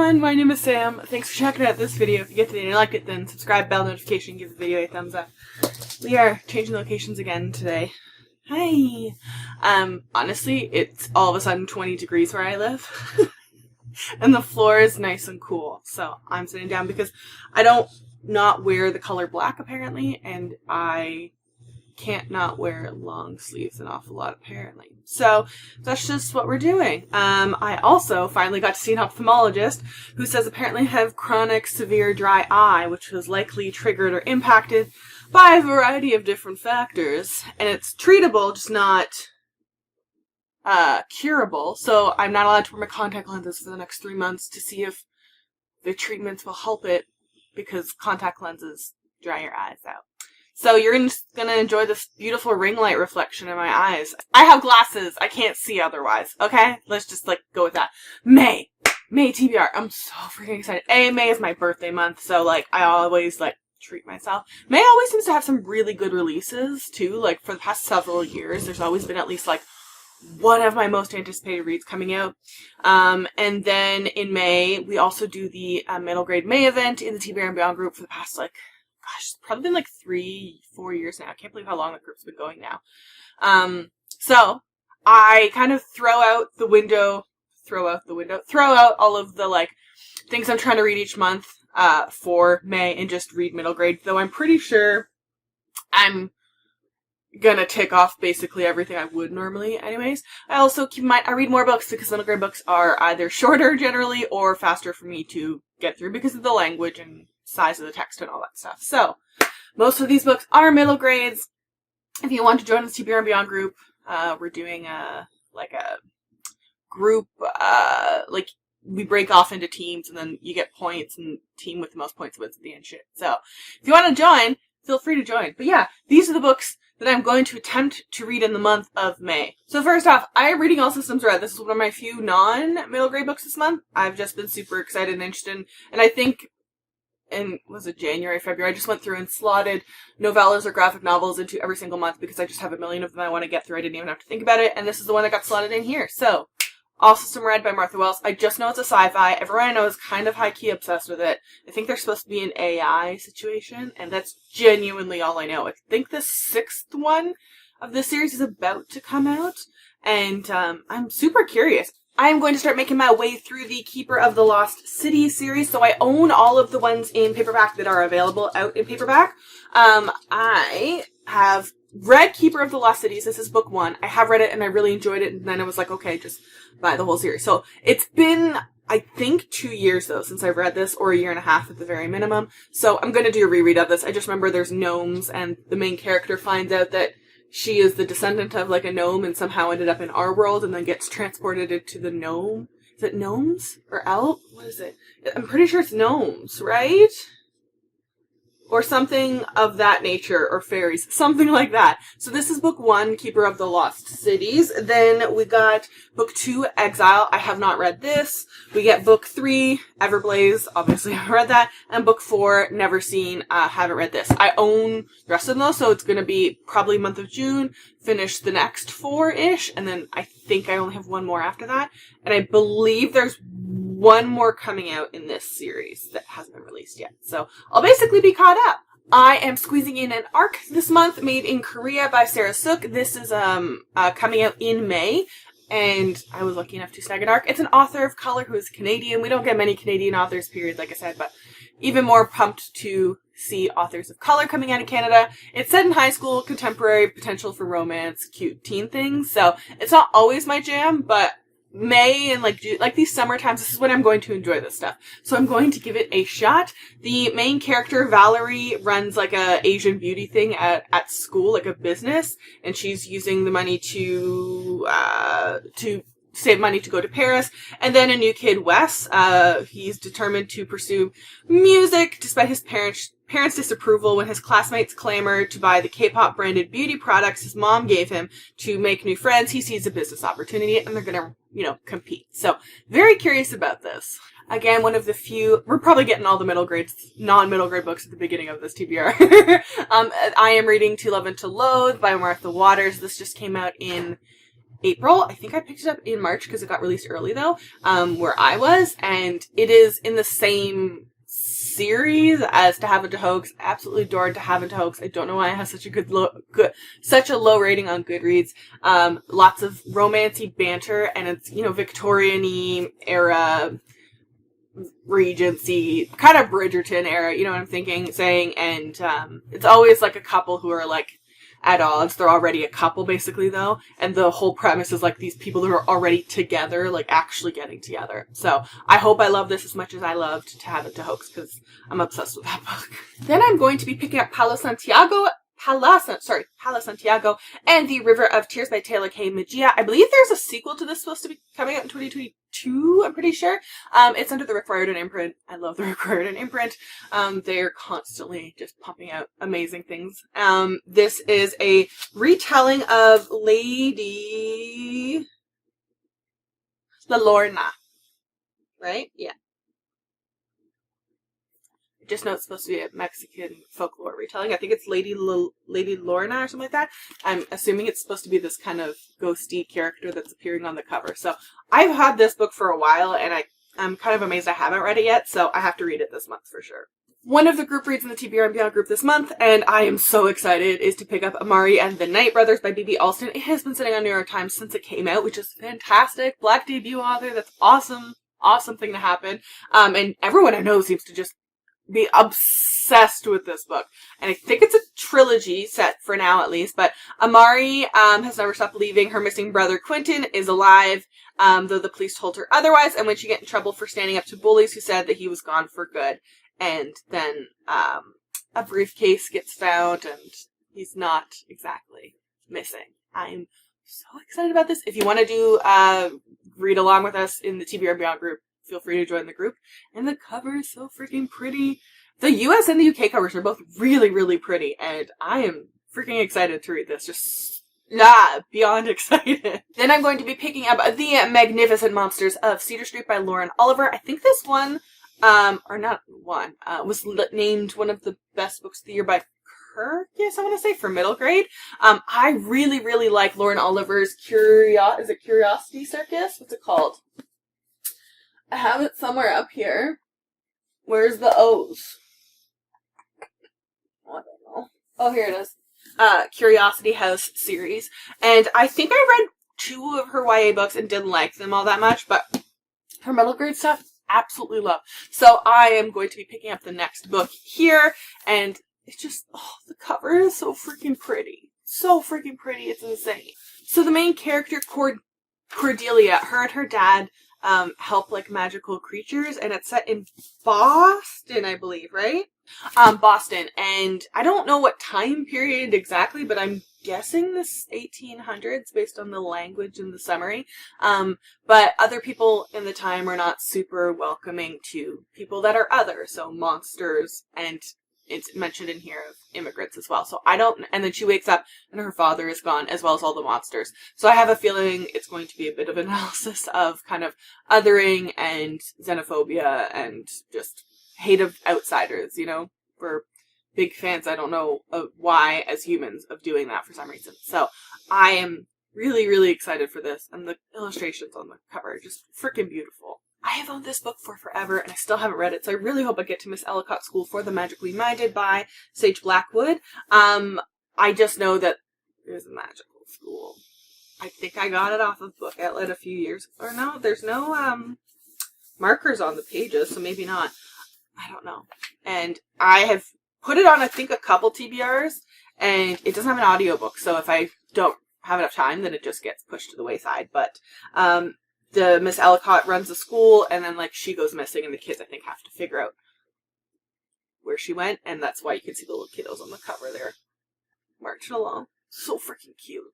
everyone, my name is Sam. Thanks for checking out this video. If you get to the end and you liked it, then subscribe, bell notification, give the video a thumbs up. We are changing locations again today. Hi! Honestly, it's all of a sudden 20 degrees where I live. And the floor is nice and cool. So I'm sitting down because I don't not wear the color black apparently, and I can't not wear long sleeves an awful lot apparently. So that's just what we're doing. I also finally got to see an ophthalmologist who says apparently I have chronic severe dry eye, which was likely triggered or impacted by a variety of different factors. And it's treatable, just not curable. So I'm not allowed to wear my contact lenses for the next 3 months to see if the treatments will help it, because contact lenses dry your eyes out. So you're gonna enjoy this beautiful ring light reflection in my eyes. I have glasses. I can't see otherwise. Okay? Let's just, go with that. May TBR. I'm so freaking excited. May is my birthday month, so, I always, treat myself. May always seems to have some really good releases, too. For the past several years, there's always been at least, one of my most anticipated reads coming out. And then in May, we also do the middle grade May event in the TBR and Beyond group for the past, it's probably been 3-4 years now. I can't believe how long the group's been going now. So I kind of throw out all of the things I'm trying to read each month for May and just read middle grade, though I'm pretty sure I'm gonna tick off basically everything I would normally anyways. I also keep in mind I read more books because middle grade books are either shorter generally or faster for me to get through because of the language and size of the text and all that stuff. So most of these books are middle grades. If you want to join the TBR and Beyond group, we're doing a group, we break off into teams and then you get points, and team with the most points wins at the end shit. So if you want to join, feel free to join. But yeah, these are the books that I'm going to attempt to read in the month of May. So first off, I am reading All Systems Red. This is one of my few non-middle grade books this month. I've just been super excited and interested in, and I think was it January, February, I just went through and slotted novellas or graphic novels into every single month because I just have a million of them I want to get through. I didn't even have to think about it, and this is the one that got slotted in here. So, All Systems Red by Martha Wells. I just know it's a sci-fi. Everyone I know is kind of high-key obsessed with it. I think they're supposed to be an AI situation, and that's genuinely all I know. I think the 6th one of this series is about to come out, and I'm super curious. I'm going to start making my way through the Keeper of the Lost City series, so I own all of the ones in paperback that are available out in paperback. I have read Keeper of the Lost Cities. This is book 1. I have read it and I really enjoyed it, and then I was like, okay, just buy the whole series. So it's been, I think, 2 years though since I've read this, or a year and a half at the very minimum. So I'm going to do a reread of this. I just remember there's gnomes, and the main character finds out that she is the descendant of a gnome and somehow ended up in our world and then gets transported into the gnome. Is it gnomes? Or elf? What is it? I'm pretty sure it's gnomes, right? Or something of that nature, or fairies, something like that. So this is book 1, Keeper of the Lost Cities. Then we got book 2, Exile. I have not read this. We get book 3, Everblaze. Obviously I haven't read that. And book 4, Never Seen. Haven't read this. I own the rest of them though, so it's going to be probably month of June. Finish the next 4-ish, and then I think I only have one more after that. And I believe there's one more coming out in this series that hasn't been released yet. So I'll basically be caught up. I am squeezing in an arc this month made in Korea by Sarah Sook. This is coming out in May, and I was lucky enough to snag an arc. It's an author of color who is Canadian. We don't get many Canadian authors, period, like I said, but even more pumped to see authors of color coming out of Canada. It's set in high school, contemporary, potential for romance, cute teen things. So it's not always my jam, but May and these summer times, this is when I'm going to enjoy this stuff. So I'm going to give it a shot. The main character, Valerie, runs a Asian beauty thing at school, a business, and she's using the money to save money to go to Paris. And then a new kid, Wes, he's determined to pursue music despite his parents' disapproval when his classmates clamor to buy the K-pop branded beauty products his mom gave him to make new friends. He sees a business opportunity and they're gonna, compete. So very curious about this. Again, one of the few, we're probably getting all the non-middle grade books at the beginning of this TBR. I am reading To Love and to Loathe by Martha Waters. This just came out in April. I think I picked it up in March because it got released early though, where I was, and it is in the same series as To Have and to Hoax. Absolutely adored To Have and to Hoax. I don't know why it has such a such a low rating on Goodreads. Lots of romancy banter, and it's, you know, Victorian-y era, Regency, kind of Bridgerton era, you know what I'm saying, and it's always like a couple who are like at odds. They're already a couple basically though, and the whole premise is like these people who are already together, like actually getting together. So I hope I love this as much as I loved To Have and to Hoax, because I'm obsessed with that book. Then I'm going to be picking up Palo Santiago and The River of Tears by Taylor K. Magia. I believe there's a sequel to this supposed to be coming out in 2022, I'm pretty sure. It's under the Rick Riordan imprint. I love the Rick Riordan imprint. They're constantly just pumping out amazing things. This is a retelling of Lady Lorna, right? Yeah. Just know it's supposed to be a Mexican folklore retelling. I think it's Lady Lorna or something like that. I'm assuming it's supposed to be this kind of ghosty character that's appearing on the cover. So I've had this book for a while, and I'm kind of amazed I haven't read it yet, so I have to read it this month for sure. One of the group reads in the TBR and Beyond group this month, and I am so excited, is to pick up Amari and the Night Brothers by B.B. Alston. It has been sitting on New York Times since it came out, which is fantastic. Black debut author, that's awesome. Awesome thing to happen. And everyone I know seems to just be obsessed with this book, and I think it's a trilogy set for now at least. But Amari has never stopped believing her missing brother Quentin is alive, though the police told her otherwise, and when she get in trouble for standing up to bullies who said that he was gone for good. And then a briefcase gets found, and he's not exactly missing. I'm so excited about this. If you want to do read along with us in the TBR Beyond group, feel free to join the group. And the cover is so freaking pretty. The US and the UK covers are both really, really pretty, and I am freaking excited to read this. Just beyond excited. Then I'm going to be picking up The Magnificent Monsters of Cedar Street by Lauren Oliver. I think this one, was named one of the best books of the year by Kirkus, I want to say, for middle grade. I really, really like Lauren Oliver's Curiosity Circus? What's it called? I have it somewhere up here. Where's the O's? I don't know. Oh, here it is. Curiosity House series. And I think I read 2 of her YA books and didn't like them all that much, but her middle grade stuff, absolutely love. So I am going to be picking up the next book here, and it's just, the cover is so freaking pretty. So freaking pretty, it's insane. So the main character, Cordelia, her and her dad help like magical creatures, and it's set in Boston, I believe, right? Boston, and I don't know what time period exactly, but I'm guessing this 1800s based on the language in the summary. But other people in the time are not super welcoming to people that are other, so monsters, and it's mentioned in here of immigrants as well. So and then she wakes up and her father is gone, as well as all the monsters. So I have a feeling it's going to be a bit of analysis of kind of othering and xenophobia and just hate of outsiders, you know? We're big fans, I don't know why, as humans, of doing that for some reason. So I am really, really excited for this, and the illustrations on the cover are just freaking beautiful. I have owned this book for forever, and I still haven't read it, so I really hope I get to Miss Ellicott's School for the Magically Minded by Sage Blackwood. I just know that there's a magical school. I think I got it off of Book Outlet a few years ago. Or no, there's no markers on the pages, so maybe not. I don't know. And I have put it on, I think, a couple TBRs, and it doesn't have an audiobook, so if I don't have enough time, then it just gets pushed to the wayside. But the Miss Ellicott runs a school, and then like she goes missing, and the kids, I think, have to figure out where she went, and that's why you can see the little kiddos on the cover there marching along. So freaking cute.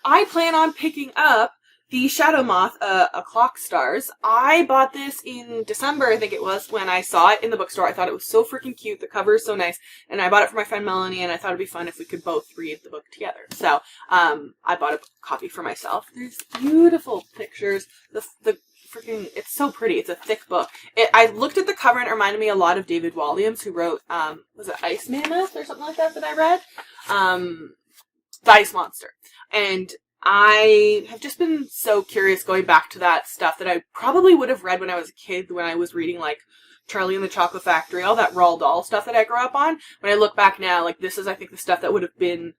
I plan on picking up the Shadow Moth, A Clock Stars. I bought this in December, I think it was, when I saw it in the bookstore. I thought it was so freaking cute. The cover is so nice. And I bought it for my friend Melanie, and I thought it'd be fun if we could both read the book together. So, I bought a copy for myself. There's beautiful pictures. The freaking, it's so pretty. It's a thick book. I looked at the cover, and it reminded me a lot of David Walliams, who wrote, was it Ice Mammoth or something like that I read? The Ice Monster. And I have just been so curious going back to that stuff that I probably would have read when I was a kid, when I was reading, like, Charlie and the Chocolate Factory, all that Roald Dahl stuff that I grew up on. When I look back now, like, this is, I think, the stuff that would have been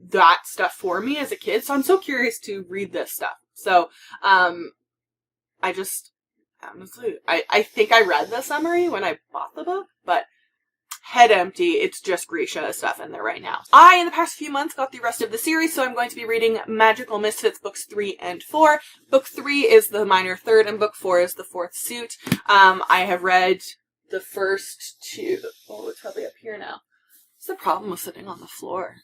that stuff for me as a kid. So I'm so curious to read this stuff. So, I just, honestly, I think I read the summary when I bought the book, but head empty. It's just Grisha stuff in there right now. I, in the past few months, got the rest of the series, so I'm going to be reading Magical Misfits books 3 and 4. Book 3 is the minor third, and book 4 is the fourth suit. I have read the first 2. Oh, it's probably up here now. What's the problem with sitting on the floor?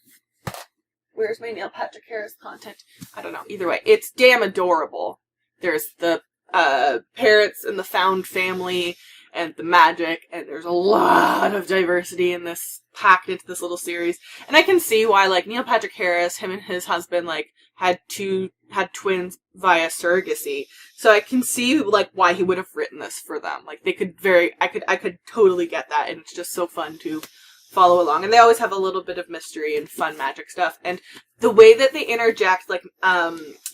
Where's my Neil Patrick Harris content? I don't know. Either way, it's damn adorable. There's the parrots and the found family and the magic, and there's a lot of diversity in this, packed into this little series. And I can see why, like, Neil Patrick Harris, him and his husband, like, had twins via surrogacy. So I can see, like, why he would have written this for them. Like, they could I could totally get that, and it's just so fun to follow along. And they always have a little bit of mystery and fun magic stuff. And the way that they interject, like,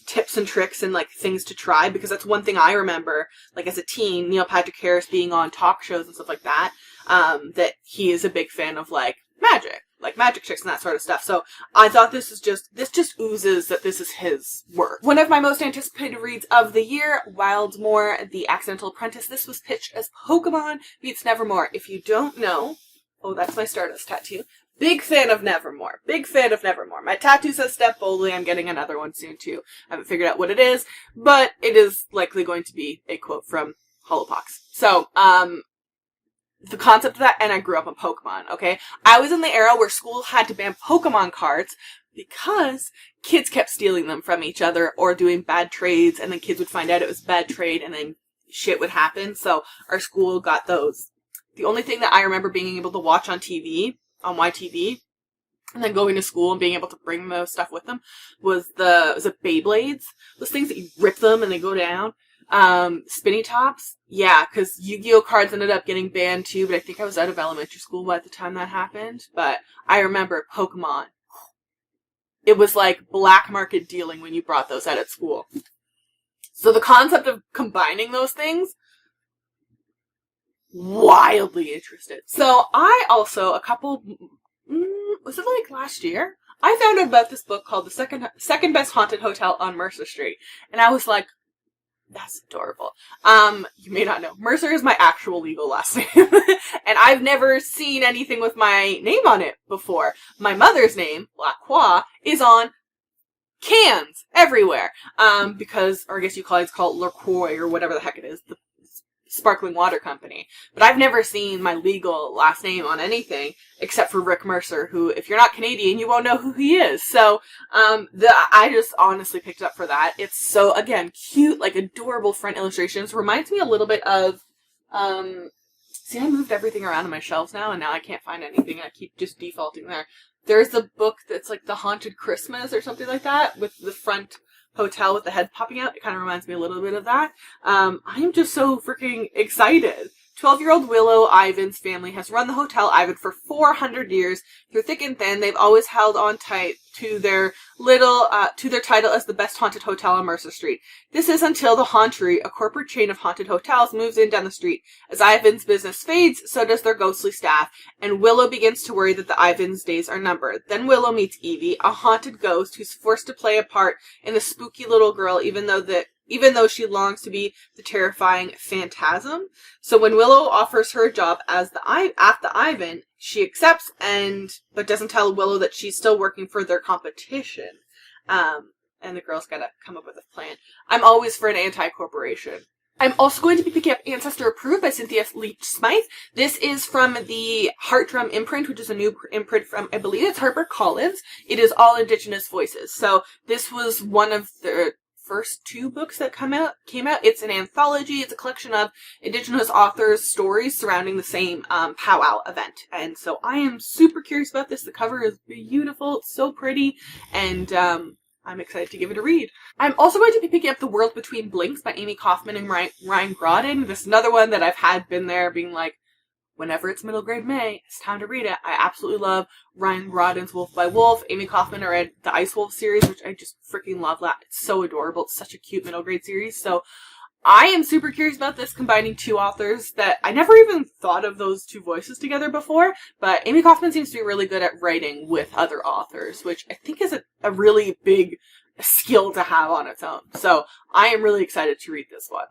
tips and tricks and, like, things to try, because that's one thing I remember, like, as a teen, Neil Patrick Harris being on talk shows and stuff like that, that he is a big fan of, like, magic tricks and that sort of stuff. So I thought this just oozes that this is his work. One of my most anticipated reads of the year, Wildmore, The Accidental Apprentice. This was pitched as Pokemon meets Nevermore. If you don't know, oh, that's my Stardust tattoo. Big fan of Nevermore. Big fan of Nevermore. My tattoo says Step Boldly. I'm getting another one soon, too. I haven't figured out what it is, but it is likely going to be a quote from Holopox. So, the concept of that, and I grew up on Pokemon, okay? I was in the era where school had to ban Pokemon cards because kids kept stealing them from each other or doing bad trades, and then kids would find out it was a bad trade, and then shit would happen. So, our school got those. The only thing that I remember being able to watch on TV, on YTV, and then going to school and being able to bring those stuff with them, was it Beyblades? Those things that you rip them and they go down. Spinny Tops. Yeah, because Yu-Gi-Oh cards ended up getting banned too, but I think I was out of elementary school by the time that happened. But I remember Pokemon. It was like black market dealing when you brought those out at school. So the concept of combining those things, wildly interested. So I also, was it like last year? I found out about this book called The Second Best Haunted Hotel on Mercer Street. And I was like, that's adorable. You may not know, Mercer is my actual legal last name. And I've never seen anything with my name on it before. My mother's name, Lacroix, is on cans everywhere. Because, or I guess you call it LaCroix or whatever the heck it is. The sparkling water company. But I've never seen my legal last name on anything except for Rick Mercer, who, if you're not Canadian, you won't know who he is. So, I just honestly picked up for that. It's so, again, cute, like, adorable front illustrations. Reminds me a little bit of, see, I moved everything around on my shelves now, and now I can't find anything. I keep just defaulting there. There's a book that's like The Haunted Christmas or something like that, with the front hotel with the head popping out. It kind of reminds me a little bit of that. I'm just so freaking excited. 12-year-old Willow Ivan's family has run the Hotel Ivan for 400 years. Through thick and thin, they've always held on tight to their title as the best haunted hotel on Mercer Street. This is until the Hauntery, a corporate chain of haunted hotels, moves in down the street. As Ivan's business fades, so does their ghostly staff, and Willow begins to worry that the Ivan's days are numbered. Then Willow meets Evie, a haunted ghost who's forced to play a part in the spooky little girl, even though she longs to be the terrifying Phantasm. So when Willow offers her a job as the Ivan, she accepts, but doesn't tell Willow that she's still working for their competition. And the girl's gotta come up with a plan. I'm always for an anti-corporation. I'm also going to be picking up Ancestor Approved by Cynthia Leach-Smythe. This is from the Heart Drum imprint, which is a new imprint from, I believe it's HarperCollins. It is all Indigenous voices. So this was one of the first 2 books that came out. It's an anthology. It's a collection of Indigenous authors' stories surrounding the same powwow event. And so I am super curious about this. The cover is beautiful. It's so pretty. And I'm excited to give it a read. I'm also going to be picking up The World Between Blinks by Amy Kaufman and Ryan Grodin. This is another one that I've been there being like, whenever it's middle grade May, it's time to read it. I absolutely love Ryan Rodden's Wolf by Wolf. Amy Kaufman, I read the Ice Wolf series, which I just freaking love that. It's so adorable. It's such a cute middle grade series. So I am super curious about this, combining two authors that I never even thought of those two voices together before, but Amy Kaufman seems to be really good at writing with other authors, which I think is a really big skill to have on its own. So I am really excited to read this one.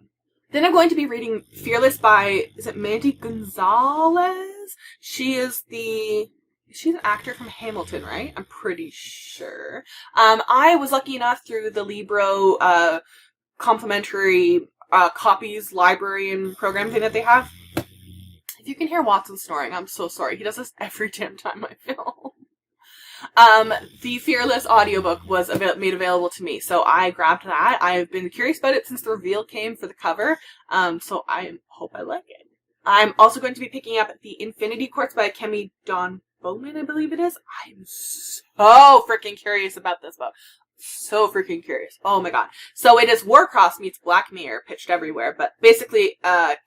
Then I'm going to be reading Fearless by, is it Mandy Gonzalez? She's an actor from Hamilton, right? I'm pretty sure. I was lucky enough through the Libro complimentary copies librarian program thing that they have. If you can hear Watson snoring, I'm so sorry. He does this every damn time I film. The Fearless audiobook was made available to me, so I grabbed that. I've been curious about it since the reveal came for the cover, so I hope I like it. I'm also going to be picking up The Infinity Quartz by Kemi Dawn Bowman, I believe it is. I'm so freaking curious about this book. So freaking curious. Oh my god. So it is Warcross meets Black Mirror pitched everywhere, but basically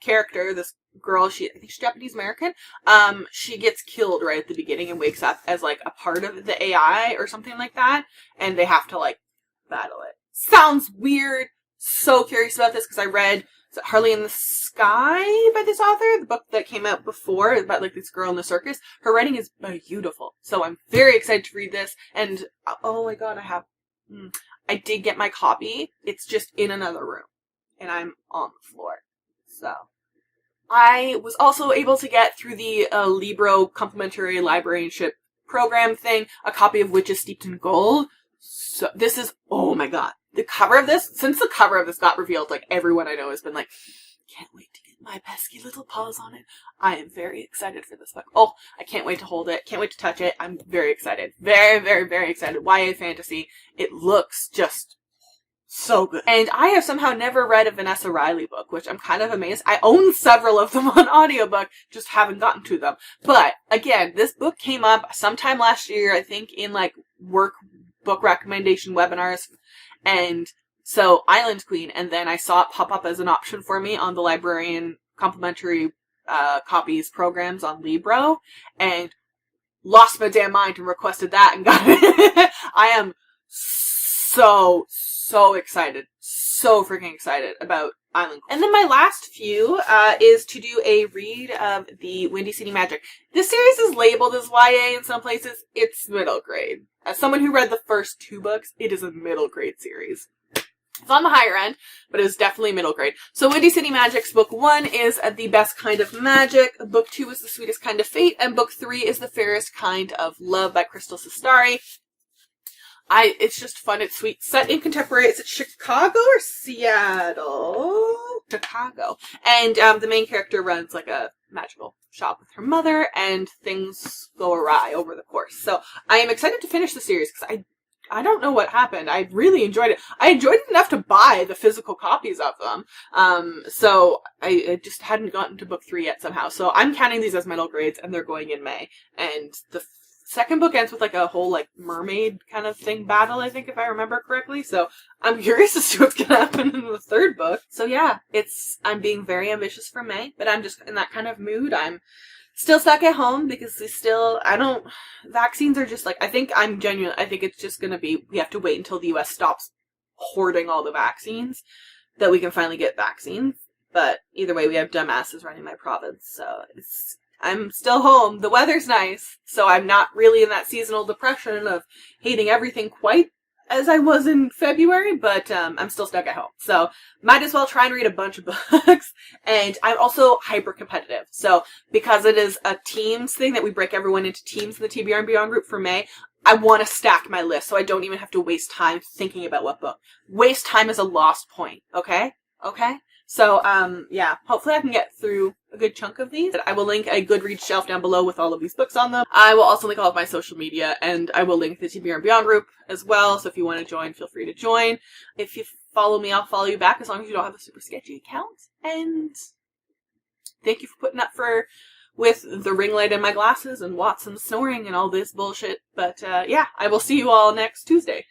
character, this girl, I think she's Japanese American, she gets killed right at the beginning and wakes up as like a part of the AI or something like that, and they have to like battle it. Sounds weird. So curious about this because I read Harley in the Sky by this author, the book that came out before about like this girl in the circus. Her writing is beautiful, so I'm very excited to read this. And oh my god, I did get my copy. It's just in another room, and I'm on the floor. So I was also able to get through the Libro complimentary librarianship program thing a copy of Witches Steeped in Gold. So this is, oh my god, the cover of this, since the cover of this got revealed, like everyone I know has been like, can't wait to get my pesky little paws on it. I am very excited for this book. Oh, I can't wait to hold it. Can't wait to touch it. I'm very excited. Very, very, very excited. YA fantasy. It looks just so good. And I have somehow never read a Vanessa Riley book, which I'm kind of amazed. I own several of them on audiobook, just haven't gotten to them. But again, this book came up sometime last year, I think, in like work book recommendation webinars. And so Island Queen, and then I saw it pop up as an option for me on the librarian complimentary copies programs on Libro, and lost my damn mind and requested that and got it. I am so excited. So freaking excited about Island Queen. And then my last few is to do a read of the Windy City Magic. This series is labeled as YA in some places. It's middle grade. As someone who read the first two books, it is a middle grade series. It's on the higher end, but it's definitely middle grade. So Windy City Magic's book 1 is The Best Kind of Magic, book 2 is The Sweetest Kind of Fate, and book 3 is The Fairest Kind of Love by Crystal Sestari. It's just fun, it's sweet. Set in contemporary, is it Chicago or Seattle? Chicago. And the main character runs like a magical shop with her mother, and things go awry over the course. So I am excited to finish the series because I don't know what happened. I really enjoyed it. I enjoyed it enough to buy the physical copies of them. So I just hadn't gotten to book 3 yet somehow. So I'm counting these as middle grades, and they're going in May. And the second book ends with like a whole like mermaid kind of thing battle, I think, if I remember correctly. So I'm curious to see what's going to happen in the third book. So yeah, I'm being very ambitious for May, but I'm just in that kind of mood. I'm still stuck at home because vaccines are just like, I think it's just going to be, we have to wait until the US stops hoarding all the vaccines that we can finally get vaccines. But either way, we have dumbasses running my province, so I'm still home. The weather's nice, so I'm not really in that seasonal depression of hating everything quite as I was in February, but I'm still stuck at home. So might as well try and read a bunch of books. And I'm also hyper competitive. So because it is a teams thing that we break everyone into teams in the TBR and Beyond group for May, I want to stack my list so I don't even have to waste time thinking about what book. Waste time is a lost point, okay? Okay? So, yeah, hopefully I can get through a good chunk of these. I will link a Goodreads shelf down below with all of these books on them. I will also link all of my social media, and I will link the TBR and Beyond group as well, so if you want to join, feel free to join. If you follow me, I'll follow you back, as long as you don't have a super sketchy account. And thank you for putting up with the ring light in my glasses and Watson snoring and all this bullshit. But, yeah, I will see you all next Tuesday.